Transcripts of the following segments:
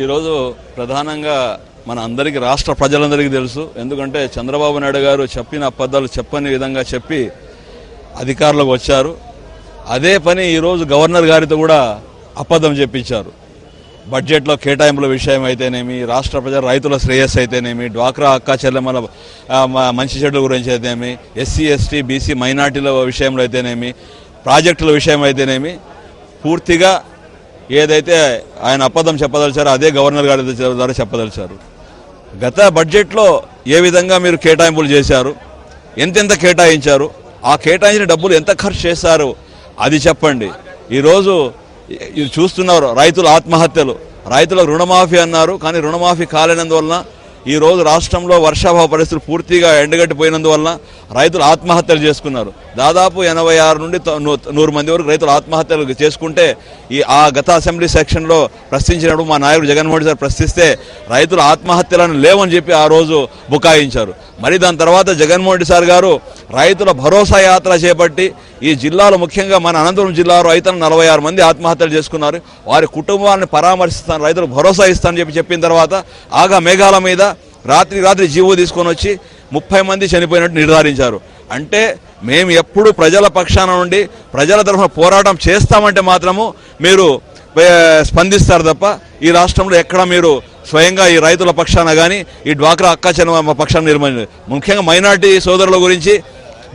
ఈరోజు ప్రధానంగా మన అందరికీ రాష్ట్ర ప్రజలందరికీ తెలుసు. ఎందుకంటే చంద్రబాబు నాయుడు గారు చెప్పిన అబద్ధాలు చెప్పని విధంగా చెప్పి అధికారంలోకి వచ్చారు. అదే పని ఈరోజు గవర్నర్ గారితో కూడా అబద్ధం చెప్పించారు. బడ్జెట్లో కేటాయింపుల విషయం అయితేనేమి, రాష్ట్ర ప్రజల రైతుల శ్రేయస్సు అయితేనేమి, డ్వాక్రా అక్కా చెల్లెమ్మల మంచి చెడుల గురించి అయితేనేమి, ఎస్సీ ఎస్టీ బీసీ మైనార్టీల విషయంలో అయితేనేమి, ప్రాజెక్టుల విషయం అయితేనేమి పూర్తిగా ఏదైతే ఆయన అబద్ధం చెప్పదలిచారో అదే గవర్నర్ గారి ద్వారా చెప్పదలిచారు. గత బడ్జెట్లో ఏ విధంగా మీరు కేటాయింపులు చేశారు, ఎంతెంత కేటాయించారు, ఆ కేటాయించిన డబ్బులు ఎంత ఖర్చు చేశారు అది చెప్పండి. ఈరోజు ఇది చూస్తున్నారు, రైతుల ఆత్మహత్యలు, రైతులకు రుణమాఫీ అన్నారు, కానీ రుణమాఫీ కాలేనందువలన ఈరోజు రాష్ట్రంలో వర్షాభావ పరిస్థితులు పూర్తిగా ఎండగట్టిపోయినందువలన రైతులు ఆత్మహత్యలు చేసుకున్నారు. దాదాపు 86 నుండి 100 మంది వరకు రైతులు ఆత్మహత్యలు చేసుకుంటే ఆ గత అసెంబ్లీ సెక్షన్లో ప్రశ్నించినప్పుడు మా నాయకుడు జగన్మోహన్ రెడ్డి గారు ప్రశ్నిస్తే రైతుల ఆత్మహత్యలను లేవని చెప్పి ఆ రోజు బుకాయించారు. మరి దాని తర్వాత జగన్మోహన్ రెడ్డి సార్ గారు రైతుల భరోసా యాత్ర చేపట్టి ఈ జిల్లాలో ముఖ్యంగా మన అనంతపురం జిల్లాలో రైతులు 46 మంది ఆత్మహత్యలు చేసుకున్నారు. వారి కుటుంబాన్ని పరామర్శిస్తాను, రైతులకు భరోసా ఇస్తానని చెప్పిన తర్వాత ఆగా మేఘాల మీద రాత్రి జీవో తీసుకొని వచ్చి 30 మంది చనిపోయినట్టు నిర్ధారించారు. అంటే మేము ఎప్పుడు ప్రజల పక్షాన నుండి ప్రజల తరఫున పోరాటం చేస్తామంటే మాత్రము మీరు స్పందిస్తారు తప్ప ఈ రాష్ట్రంలో ఎక్కడ మీరు స్వయంగా ఈ రైతుల పక్షాన కానీ ఈ డ్వాక్రా అక్కా చెల్లెమ్మల పక్షాన ముఖ్యంగా మైనార్టీ సోదరుల గురించి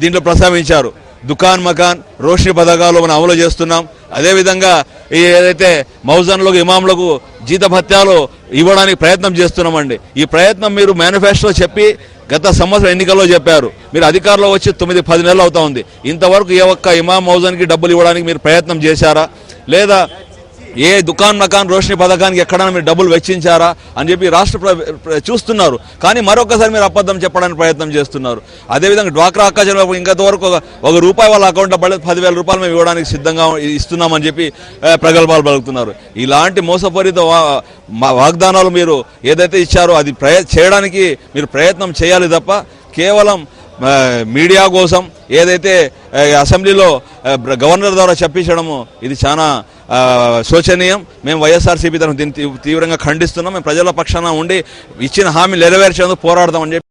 దీంట్లో ప్రస్తావించారు. దుకాన్ మకాన్ రోషి పథకాలు మనం అమలు చేస్తున్నాం. అదేవిధంగా ఏదైతే మౌజన్లకు ఇమాంలకు జీతభత్యాలు ఇవ్వడానికి ప్రయత్నం చేస్తున్నామండి. ఈ ప్రయత్నం మీరు మేనిఫెస్టోలో చెప్పి గత సంవత్సరం ఎన్నికల్లో చెప్పారు. మీరు అధికారంలో వచ్చి 9-10 నెలలు అవుతా ఉంది. ఇంతవరకు ఏ ఒక్క ఇమాం మౌజన్కి డబ్బులు ఇవ్వడానికి మీరు ప్రయత్నం చేశారా, లేదా ఏ దుకాన్ మకాన్ రోషిని పథకానికి ఎక్కడైనా మీరు డబ్బులు వెచ్చించారా అని చెప్పి రాష్ట్ర చూస్తున్నారు. కానీ మరొకసారి మీరు అబద్ధం చెప్పడానికి ప్రయత్నం చేస్తున్నారు. అదేవిధంగా డ్వాక్రా అక్కా చెల్లెమ్మలకు ఇంతవరకు ₹1 వాళ్ళ అకౌంట్లో పడలేదు, 10,000 రూపాయలు మేము ఇవ్వడానికి సిద్ధంగా ఇస్తున్నామని చెప్పి ప్రగల్భాలు పలుకుతున్నారు. ఇలాంటి మోసపూరిత వాగ్దానాలు మీరు ఏదైతే ఇచ్చారో అది చేయడానికి మీరు ప్రయత్నం చేయాలి తప్ప కేవలం మీడియా కోసం ఏదైతే అసెంబ్లీలో గవర్నర్ ద్వారా చెప్పించడము ఇది చాలా శోచనీయం. మేము వైఎస్ఆర్సీపీ తరఫున దీన్ని తీవ్రంగా ఖండిస్తున్నాం. మేము ప్రజల పక్షాన ఉండి ఇచ్చిన హామీ నెరవేర్చేందుకు పోరాడదామని చెప్పి